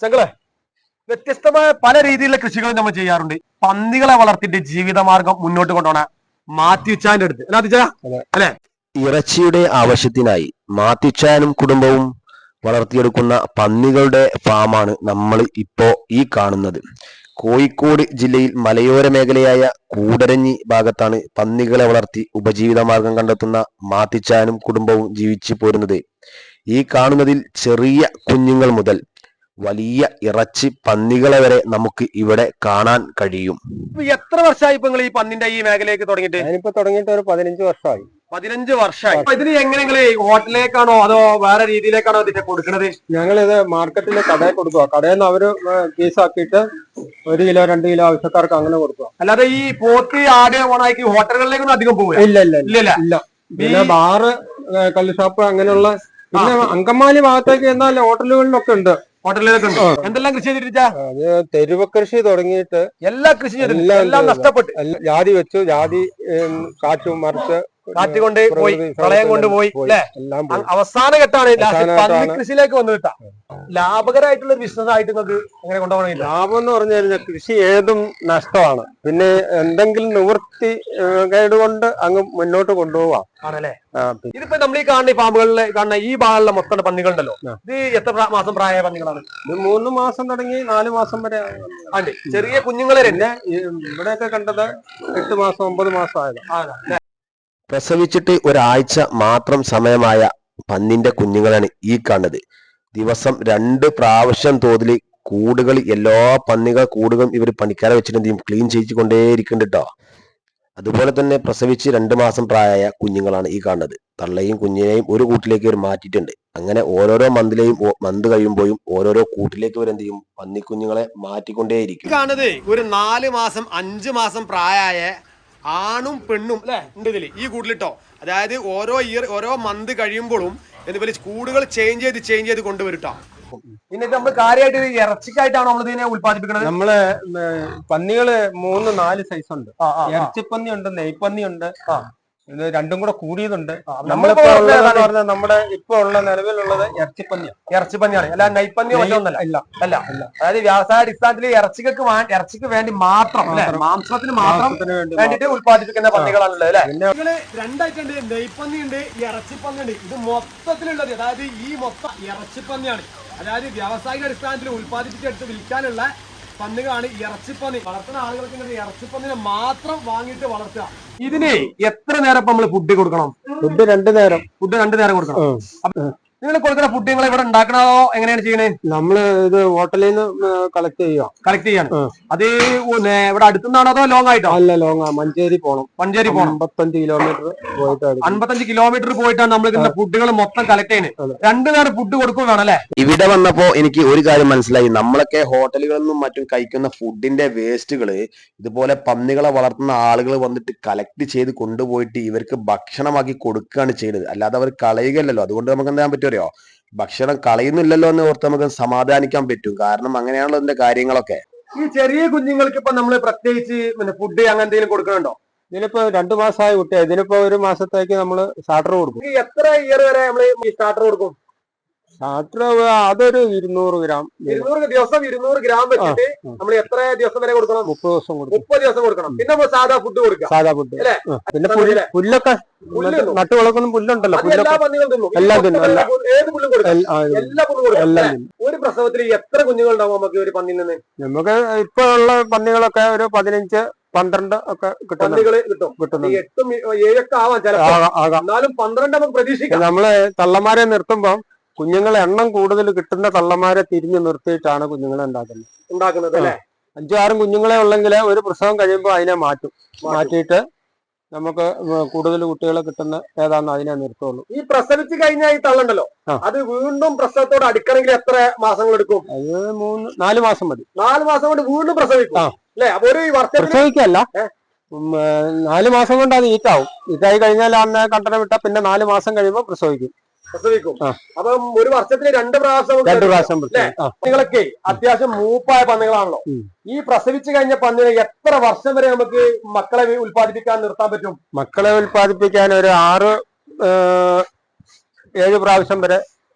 ചങ്ങളെ വ്യത്യസ്തമായ പല രീതിയിലുള്ള കൃഷികളും നമ്മൾ ചെയ്യാറുണ്ട്. പന്നികളെ വളർത്തിയിട്ട് ജീവിതമാർഗം മുന്നോട്ട് കൊണ്ടുപോകണ മാത്യുച്ചാന്റെ അടുത്ത് അല്ലെ? ഇറച്ചിയുടെ ആവശ്യത്തിനായി മാത്യുച്ചാനും കുടുംബവും വളർത്തിയെടുക്കുന്ന പന്നികളുടെ ഫാമാണ് നമ്മൾ ഇപ്പോ ഈ കാണുന്നത്. കോഴിക്കോട് ജില്ലയിൽ മലയോര മേഖലയായ കൂടരഞ്ഞി ഭാഗത്താണ് പന്നികളെ വളർത്തി ഉപജീവിതമാർഗം കണ്ടെത്തുന്ന മാത്യുച്ചാനും കുടുംബവും ജീവിച്ചു പോരുന്നത്. ഈ കാണുന്നതിൽ ചെറിയ കുഞ്ഞുങ്ങൾ മുതൽ വലിയ ഇറച്ചി പന്നികളെ വരെ നമുക്ക് ഇവിടെ കാണാൻ കഴിയും. എത്ര വർഷമായി ഇപ്പൊ നിങ്ങൾ ഈ പന്നിന്റെ ഈ മേഖലയ്ക്ക് തുടങ്ങിയിട്ട്? ഞാനിപ്പോ തുടങ്ങിയിട്ട് ഒരു 15 വർഷമായി. 15 വർഷമായി. ഇതിന് എങ്ങനെ ഹോട്ടലിലേക്കാണോ അതോ വേറെ രീതിയിലേക്കാണോ ഇതിന്റെ കൊടുക്കുന്നത്? ഞങ്ങളിത് മാർക്കറ്റിൽ കടയിൽ കൊടുക്കുക. കടയിൽ നിന്ന് അവര് പീസാക്കിയിട്ട് 1 കിലോ 2 കിലോ ആവശ്യക്കാർക്ക് അങ്ങനെ കൊടുക്കുക. അല്ലാതെ ഈ പോത്ത് ആട് ഓണാക്കി ഹോട്ടലുകളിലേക്കൊന്നും അധികം പോകുക ഇല്ല ഇല്ല ഇല്ല ഇല്ല. പിന്നെ ബാറ്, കള്ള് ഷോപ്പ് അങ്ങനെയുള്ള, പിന്നെ അങ്കമാലി ഭാഗത്തേക്ക് എന്നാൽ ഹോട്ടലുകളിലൊക്കെ ഉണ്ട്. ഹോട്ടലിലൊക്കെ ഉണ്ട്. എന്തെല്ലാം കൃഷി ചെയ്തിട്ടാ? അത് തെരുവ കൃഷി തുടങ്ങിയിട്ട് എല്ലാ കൃഷി എല്ലാം നഷ്ടപ്പെട്ടു. ജാതി വെച്ചു, ജാതി കാറ്റും മറിച്ച് കാറ്റുകൊണ്ട് പോയി, പ്രളയം കൊണ്ടുപോയി അല്ലെ? അവസാന ഘട്ടമാണ് പന്നി കൃഷിയിലേക്ക് വന്നു കിട്ടാം. ലാഭകരമായിട്ടുള്ള ബിസിനസ് ആയിട്ട് നിങ്ങൾക്ക് എങ്ങനെ കൊണ്ടുപോകണം? ലാഭം എന്ന് പറഞ്ഞു കഴിഞ്ഞാൽ കൃഷി ഏതും നഷ്ടമാണ്. പിന്നെ എന്തെങ്കിലും നിവൃത്തി കേടുകൊണ്ട് അങ്ങ് മുന്നോട്ട് കൊണ്ടുപോവാം ആണല്ലേ? ഇതിപ്പോ നമ്മൾ ഈ കാണുന്ന ഫാമുകളിൽ കാണുന്ന ഈ ഭാഗങ്ങളിലെ മൊത്തം പന്നികളുണ്ടല്ലോ, ഇത് എത്ര മാസം പ്രായമായ പന്നികളാണ്? ഇത് 3 മാസം തുടങ്ങി 4 മാസം വരെ ഉണ്ട്. ചെറിയ കുഞ്ഞുങ്ങളെ തന്നെ ഇവിടെയൊക്കെ കണ്ടത് 8 മാസം 9 മാസം ആയതാണ്. പ്രസവിച്ചിട്ട് ഒരാഴ്ച മാത്രം സമയമായ പന്നിന്റെ കുഞ്ഞുങ്ങളാണ് ഈ കാണുന്നത്. ദിവസം 2 പ്രാവശ്യം തോതിൽ കൂടുകൾ, എല്ലാ പന്നികൾ കൂടുകളും ഇവർ പണിക്കാരെ വെച്ചിട്ട് ക്ലീൻ ചെയ്തുകൊണ്ടേയിരിക്കുന്നുണ്ട് കേട്ടോ. അതുപോലെ തന്നെ പ്രസവിച്ച് 2 മാസം പ്രായമായ കുഞ്ഞുങ്ങളാണ് ഈ കാണുന്നത്. തള്ളയും കുഞ്ഞിനെയും ഒരു കൂട്ടിലേക്ക് ഇവർ മാറ്റിയിട്ടുണ്ട്. അങ്ങനെ ഓരോരോ മന്ത് കഴിയുമ്പോഴും ഓരോരോ കൂട്ടിലേക്ക് ഇവർ എന്ത് ചെയ്യും, പന്നിക്കുഞ്ഞുങ്ങളെ മാറ്റിക്കൊണ്ടേയിരിക്കും. കാണുന്നത് ഒരു 4 മാസം 5 മാസം പ്രായമായ ആണും പെണ്ണും അല്ലെ ഉണ്ട് ഇതില് ഈ കൂട്ടിലിട്ടോ. അതായത് ഓരോ മന്ത് കഴിയുമ്പോഴും എന്തുപോലെ കൂടുകൾ ചേഞ്ച് ചെയ്ത് കൊണ്ടുവരുട്ടോ. പിന്നെ നമ്മൾ കാര്യമായിട്ട് ഇറച്ചിക്കായിട്ടാണ് നമ്മൾ ഇതിനെ ഉത്പാദിപ്പിക്കുന്നത്. നമ്മള് പന്നികള് 3-4 സൈസ് ഉണ്ട്. ഇറച്ചിപ്പന്നി ഉണ്ട്, നെയ്പന്നി ഉണ്ട്, ഇത് രണ്ടും കൂടെ കൂടിയതുണ്ട്. നമ്മളിപ്പോ പറഞ്ഞാൽ നമ്മുടെ ഇപ്പൊ ഉള്ള നിലവിലുള്ളത് ഇറച്ചിപ്പന്നിയാണ്. അല്ല നെയ്പന്നി അല്ല. അതായത് വ്യവസായാടിസ്ഥാനത്തിൽ ഇറച്ചിക്ക് വേണ്ടി മാത്രം, മാംസത്തിന് മാത്രം വേണ്ടിട്ട് ഉത്പാദിപ്പിക്കുന്ന പന്നികളാണുള്ളത് അല്ലെ? നിങ്ങള് 2 ഐറ്റം ഉണ്ട്, നെയ്പന്നി ഉണ്ട്, ഇറച്ചിപ്പന്നി ഉണ്ട്. ഇത് മൊത്തത്തിലുള്ളത് അതായത് ഈ മൊത്തം ഇറച്ചിപ്പന്നിയാണ്. അതായത് വ്യാവസായിക അടിസ്ഥാനത്തിൽ ഉത്പാദിപ്പിച്ചെടുത്ത് വിൽക്കാനുള്ള പന്നികളാണ് ഇറച്ചിപ്പന്നി. വളർത്തുന്ന ആളുകൾക്ക് ഇറച്ചിപ്പന്നിനെ മാത്രം വാങ്ങിയിട്ട് വളർത്തുക. ഇതിന് എത്ര നേരം നമ്മൾ ഫുഡ് കൊടുക്കണം? ഫുഡ് 2 നേരം കൊടുക്കണം. നിങ്ങൾ കൊടുക്കുന്ന ഫുഡ് നിങ്ങൾ ഇവിടെ ഉണ്ടാക്കണോ എങ്ങനെയാണ് ചെയ്യണേ? നമ്മള് ഇത് ഹോട്ടലിൽ നിന്ന് കളക്ട് ചെയ്യാണ്. അത് ഇവിടെ അടുത്തുനിന്നാണോ അതോ ലോങ് ആയിട്ടോ? അല്ല, ലോങ്. മഞ്ചേരി പോണം. 55 കിലോമീറ്റർ പോയിട്ട് 55 കിലോമീറ്റർ പോയിട്ടാണ് നമ്മൾ ഇതിന്റെ ഫുഡുകൾ മൊത്തം കളക്ട് ചെയ്യുന്നത്. 2 നേരം ഫുഡ് കൊടുക്കും വേണല്ലേ? ഇവിടെ വന്നപ്പോ എനിക്ക് ഒരു കാര്യം മനസ്സിലായി. നമ്മളൊക്കെ ഹോട്ടലുകളിൽ നിന്നും മറ്റും കഴിക്കുന്ന ഫുഡിന്റെ വേസ്റ്റുകള് ഇതുപോലെ പന്നികളെ വളർത്തുന്ന ആളുകൾ വന്നിട്ട് കളക്ട് ചെയ്ത് കൊണ്ടുപോയിട്ട് ഇവർക്ക് ഭക്ഷണമാക്കി കൊടുക്കുകയാണ് ചെയ്യുന്നത്. അല്ലാതെ അവർ കളയുകയല്ലോ. അതുകൊണ്ട് നമുക്ക് എന്താ പറ്റുമോ, ഭക്ഷണം കളയുന്നില്ലല്ലോ എന്ന് ഓർത്ത് നമുക്ക് സമാധാനിക്കാൻ പറ്റും. കാരണം അങ്ങനെയാണല്ലോ ഇതിന്റെ കാര്യങ്ങളൊക്കെ. ഈ ചെറിയ കുഞ്ഞുങ്ങൾക്ക് ഇപ്പൊ നമ്മള് പ്രത്യേകിച്ച് ഫുഡ് അങ്ങനെ എന്തെങ്കിലും കൊടുക്കണുണ്ടോ? ഇതിനിപ്പോ 2 മാസമായ കുട്ടിയാ. ഇതിനിപ്പോ 1 മാസത്തേക്ക് നമ്മള് സ്റ്റാർട്ടർ കൊടുക്കും. എത്ര ഇയർ വരെ നമ്മള് ഈ സ്റ്റാർട്ടർ കൊടുക്കും? സ്റ്റാർട്ടർ അതൊരു 200 ഗ്രാം. 200 ഗ്രാം വെച്ചിട്ട് നമ്മൾ എത്ര ദിവസം വരെ കൊടുക്കണം? 30 ദിവസം കൊടുക്കണം. പിന്നെ നമ്മൾ സാധാ ഫുഡ് കൊടുക്കാം. സാധാ ഫുഡ്. പിന്നെ പുല്ലൊക്കെ നട്ടു വളർക്കുന്ന പുല്ലുണ്ടല്ലോ, എല്ലാം ഒരു പ്രസവത്തിൽ എത്ര കുഞ്ഞുങ്ങൾ ഉണ്ടാവും നമുക്ക് ഒരു പന്നിയിൽ നിന്ന്? നമുക്ക് ഇപ്പൊ ഉള്ള പന്നികളൊക്കെ ഒരു 15-12 ഒക്കെ കിട്ടും. 8, 7 ഒക്കെ ആവാം ചിലപ്പോൾ. എന്നാലും 12 നമുക്ക് പ്രതീക്ഷിക്കാം. നമ്മള് തള്ളമാരെ നിർത്തുമ്പോ കുഞ്ഞുങ്ങളെ എണ്ണം കൂടുതൽ കിട്ടുന്ന തള്ളമാരെ തിരിഞ്ഞു നിർത്തിയിട്ടാണ് കുഞ്ഞുങ്ങളെ ഉണ്ടാക്കുന്നത് അല്ലെ? 5-6 കുഞ്ഞുങ്ങളെ ഉള്ളെങ്കിൽ ഒരു പ്രസവം കഴിയുമ്പോൾ അതിനെ മാറ്റിയിട്ട് നമുക്ക് കൂടുതൽ കുട്ടികളെ കിട്ടുന്ന ഏതാന്ന് അതിനെ നിർത്തുള്ളൂ. ഈ പ്രസവിച്ച് കഴിഞ്ഞാൽ ഈ തള്ളുണ്ടല്ലോ, അത് വീണ്ടും പ്രസവത്തോട് അടുക്കണമെങ്കിൽ എത്ര മാസങ്ങൾ എടുക്കും? അത് 4 മാസം മതി. 4 മാസം കൊണ്ട് വീണ്ടും പ്രസവിക്കും അല്ലെ? അപ്പൊ ഒരു പ്രസവിക്കല്ല, 4 മാസം കൊണ്ട് അത് ഈറ്റായി കഴിഞ്ഞാൽ അന്ന് കണ്ടനം വിട്ടാ പിന്നെ 4 മാസം കഴിയുമ്പോൾ പ്രസവിക്കും. അപ്പം ഒരു വർഷത്തിൽ 2 പ്രാവശ്യം പന്നികളൊക്കെ അത്യാവശ്യം മൂപ്പായ പന്നികളാണല്ലോ. ഈ പ്രസവിച്ചു കഴിഞ്ഞ പന്നിനെ എത്ര വർഷം വരെ നമുക്ക് മക്കളെ ഉത്പാദിപ്പിക്കാൻ നിർത്താൻ പറ്റും? മക്കളെ ഉത്പാദിപ്പിക്കാൻ ഒരു 6-7 പ്രാവശ്യം വരെ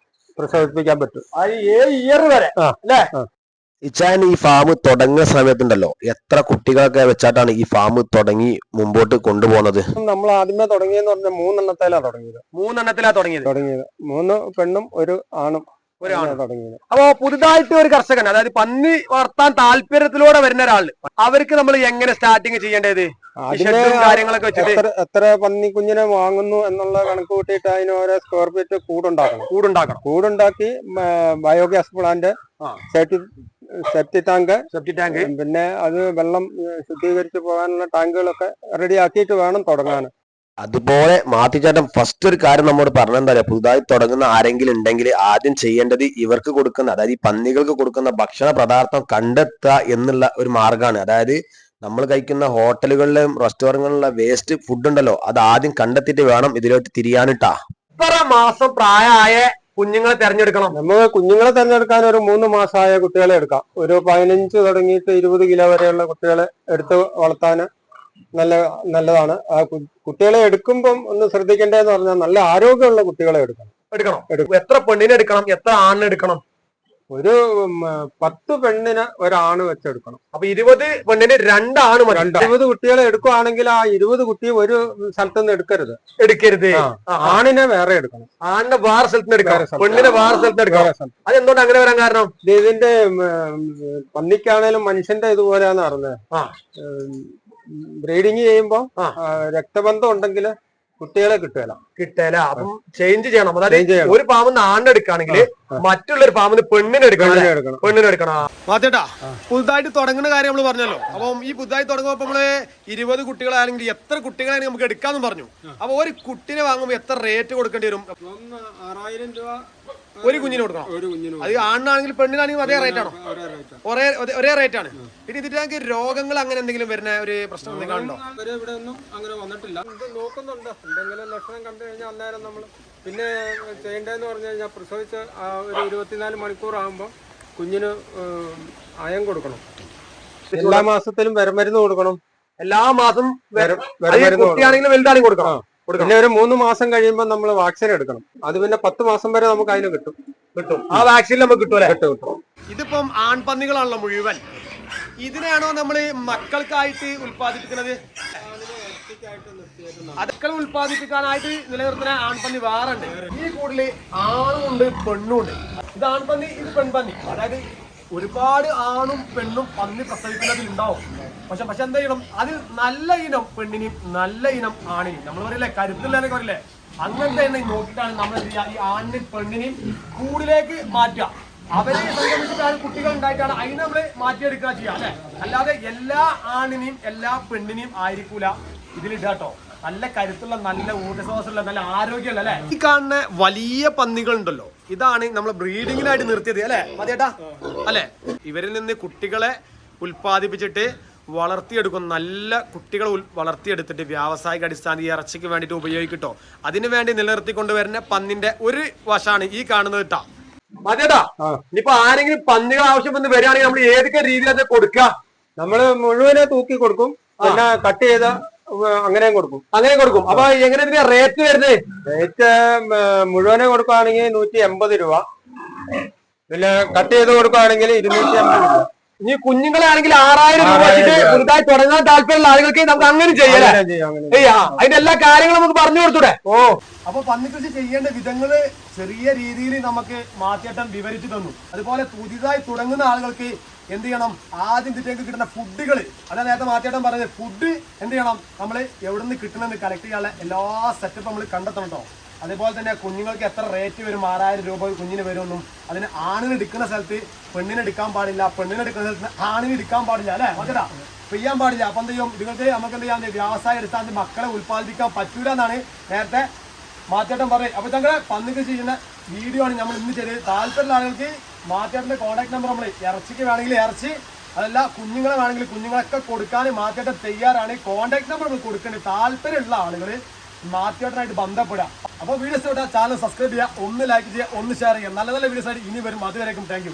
പ്രസവിപ്പിക്കാൻ പറ്റും. 7 ഇയർ വരെ അല്ലേ? ഇച്ചാൻ ഈ ഫാം തുടങ്ങുന്ന സമയത്തുണ്ടല്ലോ എത്ര കുട്ടികളൊക്കെ വെച്ചാട്ടാണ് ഈ ഫാം തുടങ്ങി മുമ്പോട്ട് കൊണ്ടുപോകുന്നത്? നമ്മൾ ആദ്യമേ തുടങ്ങിയെന്ന് പറഞ്ഞാൽ 3 എണ്ണത്തിലാണ് തുടങ്ങിയത് 3 പെണ്ണും ഒരു ആണും തുടങ്ങിയത്. അപ്പോ പുതുതായിട്ട് ഒരു കർഷകൻ, അതായത് പന്നി വളർത്താൻ താല്പര്യത്തിലൂടെ വരുന്ന ഒരാള്, അവർക്ക് നമ്മൾ എങ്ങനെ സ്റ്റാർട്ടിങ് ചെയ്യേണ്ടത്? കാര്യങ്ങളൊക്കെ വെച്ചിട്ട് എത്ര പന്നി കുഞ്ഞിനെ വാങ്ങുന്നു എന്നുള്ള കണക്ക് കൂട്ടിയിട്ട് അതിന് ഓരോ സ്ക്വയർ ഫീറ്റ് കൂടുണ്ടാക്കി ബയോഗ്യാസ് പ്ലാന്റ്, സെപ്റ്റി ടാങ്ക്, പിന്നെ അത് വെള്ളം ശുദ്ധീകരിച്ച് പോകാനുള്ള ടാങ്കുകളൊക്കെ റെഡി ആക്കിയിട്ട് വേണം തുടങ്ങാൻ. അതുപോലെ മാത്തിച്ചാട്ടം ഫസ്റ്റ് ഒരു കാര്യം നമ്മോട് പറഞ്ഞെന്താ പറയാ, പുതുതായി തുടങ്ങുന്ന ആരെങ്കിലും ഉണ്ടെങ്കിൽ ആദ്യം ചെയ്യേണ്ടത് ഇവർക്ക് കൊടുക്കുന്ന, അതായത് ഈ പന്നികൾക്ക് കൊടുക്കുന്ന ഭക്ഷണ പദാർത്ഥം കണ്ടെത്തുക എന്നുള്ള ഒരു മാർഗമാണ്. അതായത് നമ്മൾ കഴിക്കുന്ന ഹോട്ടലുകളിലും റെസ്റ്റോറന്റുകളിലുള്ള വേസ്റ്റ് ഫുഡ് ഉണ്ടല്ലോ, അത് ആദ്യം കണ്ടെത്തിയിട്ട് വേണം ഇതിലോട്ട് തിരിയാനിട്ടാ. എത്ര മാസം പ്രായമായ കുഞ്ഞുങ്ങളെ തെരഞ്ഞെടുക്കണം? നമുക്ക് കുഞ്ഞുങ്ങളെ തെരഞ്ഞെടുക്കാൻ ഒരു 3 മാസമായ കുട്ടികളെ എടുക്കാം. ഒരു 15 തുടങ്ങിയിട്ട് 20 കിലോ വരെയുള്ള കുട്ടികളെ എടുത്ത് വളർത്താൻ നല്ലതാണ്. ആ കുട്ടികളെ എടുക്കുമ്പം ഒന്ന് ശ്രദ്ധിക്കേണ്ടതെന്ന് പറഞ്ഞാൽ നല്ല ആരോഗ്യമുള്ള കുട്ടികളെ എടുക്കണം. എത്ര പെണ്ണിനെ എടുക്കണം, എത്ര ആണിനെ എടുക്കണം? ഒരു 10 പെണ്ണിന് ഒരാണ് വെച്ചെടുക്കണം. അപ്പൊ 20 പെണ്ണിന് 2 ആണ്. 20 കുട്ടികളെ എടുക്കുവാണെങ്കിൽ ആ 20 കുട്ടി ഒരു സ്ഥലത്ത് നിന്ന് എടുക്കരുത്. ആണിനെ വേറെ എടുക്കണം. ആണിനെ വേറെ സ്ഥലത്ത് നിന്ന് എടുക്കണം, പെണ്ണിനെ വേറെ സ്ഥലത്ത് എടുക്കണം. അതെന്തുകൊണ്ട് അങ്ങനെ വരാൻ കാരണം? ഇതിന്റെ പന്നിക്കാണേലും മനുഷ്യന്റെ ഇതുപോലെയാന്ന് പറഞ്ഞത്. ബ്രീഡിങ് ചെയ്യുമ്പോ രക്തബന്ധം ഉണ്ടെങ്കിൽ കുട്ടികളെ കിട്ടുകയില്ല. അപ്പം ചേഞ്ച് ചെയ്യണം. അതായത് ഒരു പാമ്പിന്ന് ആണിനെ എടുക്കുകയാണെങ്കിൽ മറ്റുള്ളൊരു പാമ്പിന്ന് പെണ്ണിനെ എടുക്കണം. മാത്തേട്ടാ, പുതുതായിട്ട് തുടങ്ങുന്ന കാര്യം നമ്മൾ പറഞ്ഞല്ലോ. അപ്പം ഈ പുതുതായി തുടങ്ങുമ്പോൾ നമ്മള് 20 കുട്ടികളാണെങ്കിൽ എത്ര കുട്ടികളാണെങ്കിൽ നമുക്ക് എടുക്കാന്ന് പറഞ്ഞു. അപ്പൊ ഒരു കുട്ടിനെ വാങ്ങുമ്പോൾ എത്ര റേറ്റ് കൊടുക്കേണ്ടി വരും? 6000 രൂപ ഒരു കുഞ്ഞിന് കൊടുക്കണം. അത് ആണിനാണെങ്കിൽ പെണ്ണിനാണെങ്കിൽ അതേ റേറ്റ് ആണോ? ഒരേ റേറ്റ് ആണ്. പിന്നെ ഇതിലേക്ക് രോഗങ്ങൾ അങ്ങനെ എന്തെങ്കിലും വരുന്ന ഒരു പ്രശ്നം എന്തെങ്കിലും ഉണ്ടോ? ഇവിടെ ഒന്നും അങ്ങനെ വന്നിട്ടില്ല. നോക്കുന്നുണ്ട്. എന്തെങ്കിലും ലക്ഷണം കണ്ടു കഴിഞ്ഞാൽ അന്നേരം നമ്മൾ പിന്നെ ചെയ്യേണ്ടതെന്ന് പറഞ്ഞു കഴിഞ്ഞാൽ പ്രസവിച്ച് ഒരു 24 മണിക്കൂർ ആകുമ്പോൾ കുഞ്ഞിന് അയം കൊടുക്കണം. എല്ലാ മാസത്തിലും വിരമരുന്ന് കൊടുക്കണം. എല്ലാ മാസം കുട്ടിയാണെങ്കിലും വലുതാണെങ്കിൽ കൊടുക്കണം. പിന്നെ ഒരു 3 മാസം കഴിയുമ്പോൾ നമ്മൾ വാക്സിൻ എടുക്കണം. അത് പിന്നെ 10 മാസം വരെ നമുക്ക് അതിന് കിട്ടും. ആ വാക്സിൻ നമുക്ക് കിട്ടും. ഇതിപ്പം ആൺപന്നികളാണല്ലോ മുഴുവൻ. ഇതിനാണോ നമ്മൾ മക്കൾക്കായിട്ട് ഉൽപ്പാദിപ്പിക്കുന്നത്? അതൊക്കെ ഉൽപ്പാദിപ്പിക്കാനായിട്ട് നിലനിർത്തുന്ന ആൺപന്നി വേറെ ഉണ്ട്. ഈ കൂടുതൽ ആണുമുണ്ട് പെണ്ണുണ്ട്. ഇത് ആൺപന്നി, ഇത് പെൺപന്നി. അതായത് ഒരുപാട് ആണും പെണ്ണും പന്നി പ്രസവിക്കുന്നതിൽ ഉണ്ടാവും. പക്ഷെ എന്താ ചെയ്യണം? അത് നല്ല ഇനം പെണ്ണിനെയും നല്ല ഇനം ആണിനെയും, നമ്മൾ പറയില്ലേ കരുത്തില്ലെന്നൊക്കെ പറയില്ലേ, അങ്ങനത്തെ എണ്ണ നോക്കിയിട്ടാണ് നമ്മൾ ഈ ആണിനെയും പെണ്ണിനെയും കൂടിലേക്ക് മാറ്റുക. അവരെ സംഗമിച്ചിട്ടാണ് കുട്ടികൾ ഉണ്ടായിട്ടാണ് അതിനെ നമ്മള് മാറ്റിയെടുക്കുക ചെയ്യുക, അല്ലെ? അല്ലാതെ എല്ലാ ആണിനെയും എല്ലാ പെണ്ണിനെയും ആയിരിക്കൂല ഇതിലിടാട്ടോ. നല്ല കരുത്തുള്ള, നല്ല ഊർജ്ജസ്വസുള്ള, നല്ല ആരോഗ്യമുള്ള, അല്ലെ? ഈ കാണുന്ന വലിയ പന്നികൾ ഉണ്ടല്ലോ, ഇതാണ് നമ്മൾ ബ്രീഡിങ്ങിനായിട്ട് നിർത്തിയത്, അല്ലെ മതിയേട്ടാ? അല്ലെ, ഇവരിൽ നിന്ന് കുട്ടികളെ ഉൽപ്പാദിപ്പിച്ചിട്ട് വളർത്തിയെടുക്കും. നല്ല കുട്ടികളെ വളർത്തിയെടുത്തിട്ട് വ്യാവസായിക അടിസ്ഥാനത്തിൽ ഇറച്ചിക്ക് വേണ്ടിയിട്ട് ഉപയോഗിക്കട്ടോ. അതിനു വേണ്ടി നിലനിർത്തിക്കൊണ്ടുവരുന്ന പന്നിന്റെ ഒരു വശമാണ് ഈ കാണുന്നത് കേട്ടാ. മതിയേട്ടാ, ഇനിയിപ്പോ ആരെങ്കിലും പന്നികൾ ആവശ്യം വന്ന് വരികയാണെങ്കിൽ നമ്മൾ ഏതൊക്കെ രീതിയിലത് കൊടുക്കുക? നമ്മള് മുഴുവനെ തൂക്കി കൊടുക്കും, പിന്നെ കട്ട് ചെയ്ത അങ്ങനെ കൊടുക്കും. അപ്പൊ എങ്ങനെ റേറ്റ് വരുന്നത്? റേറ്റ് മുഴുവനെ കൊടുക്കുകയാണെങ്കിൽ 180 രൂപ, പിന്നെ കട്ട് ചെയ്ത് കൊടുക്കുകയാണെങ്കിൽ 250 രൂപ. ഇനി കുഞ്ഞുങ്ങളാണെങ്കിൽ 6000 രൂപ വെച്ചിട്ട് പുതുതായി തുടങ്ങാൻ താല്പര്യമുള്ള ആളുകൾക്ക് നമുക്ക് അങ്ങനെ ചെയ്യാം. അതിന്റെ എല്ലാ കാര്യങ്ങളും നമുക്ക് പറഞ്ഞു കൊടുത്തൂടെ? അപ്പൊ പന്നിക്കൃഷി ചെയ്യേണ്ട വിധങ്ങള് ചെറിയ രീതിയിൽ നമുക്ക് മാറ്റിയേട്ടം വിവരിച്ചു തന്നു. അതുപോലെ പുതിയതായി തുടങ്ങുന്ന ആളുകൾക്ക് എന്ത് ചെയ്യണം? ആദ്യം ഇതിലേക്ക് കിട്ടുന്ന ഫുഡുകൾ, അതാ നേരത്തെ മാറ്റിയേട്ടം പറഞ്ഞത്, ഫുഡ് എന്ത് ചെയ്യണം? നമ്മൾ എവിടെ നിന്ന് കിട്ടണമെന്ന് കളക്ട് ചെയ്യാനുള്ള എല്ലാ സെറ്റപ്പ് നമ്മൾ കണ്ടെത്തണം കേട്ടോ. അതേപോലെ തന്നെ കുഞ്ഞുങ്ങൾക്ക് എത്ര റേറ്റ് വരും, 6000 രൂപ കുഞ്ഞിന് വരുമെന്നും, അതിന് ആണിന് എടുക്കുന്ന സ്ഥലത്ത് പെണ്ണിന് എടുക്കാൻ പാടില്ല, പെണ്ണിന് എടുക്കുന്ന സ്ഥലത്ത് ആണിന് എടുക്കാൻ പാടില്ല, അല്ലെ മറ്റേതാ ചെയ്യാൻ പാടില്ല. അപ്പൊ എന്ത് ചെയ്യും? നിങ്ങൾക്ക് നമുക്ക് എന്ത് ചെയ്യാൻ വ്യവസായ അടിസ്ഥാനത്തിൽ മക്കളെ ഉൽപ്പാദിപ്പിക്കാൻ പറ്റൂല എന്നാണ് നേരത്തെ മാറ്റേട്ടൻ പറയും. അപ്പൊ ഞങ്ങളെ പന്നിക്കൃഷി ചെയ്യുന്ന വീഡിയോ ആണ് നമ്മൾ ഇന്ന് ചെയ്തത്. താല്പര്യമുള്ള ആളുകൾക്ക് മാറ്റേട്ടന്റെ കോൺടാക്ട് നമ്പർ നമ്മൾ ഇറച്ചിക്ക് വേണമെങ്കിൽ ഇറച്ചി, അതല്ല കുഞ്ഞുങ്ങളെ വേണമെങ്കിൽ കുഞ്ഞുങ്ങളൊക്കെ കൊടുക്കാൻ മാറ്റേട്ടൻ തയ്യാറാണ്. കോൺടാക്ട് നമ്പർ നമ്മൾ കൊടുക്കേണ്ടത്. താല്പര്യമുള്ള ആളുകൾ മാറ്റേട്ടനായിട്ട് ബന്ധപ്പെടാം. അപ്പോൾ വീഡിയോസ് ചാനൽ സബ്സ്ക്രൈബ് ചെയ്യുക, ഒന്ന് ലൈക്ക് ചെയ്യുക, ഒന്ന് ഷെയർ ചെയ്യുക. നല്ല നല്ല വീഡിയോസ് ആയിട്ട് ഇനി വരും. അതുവരേക്കും താങ്ക് യു.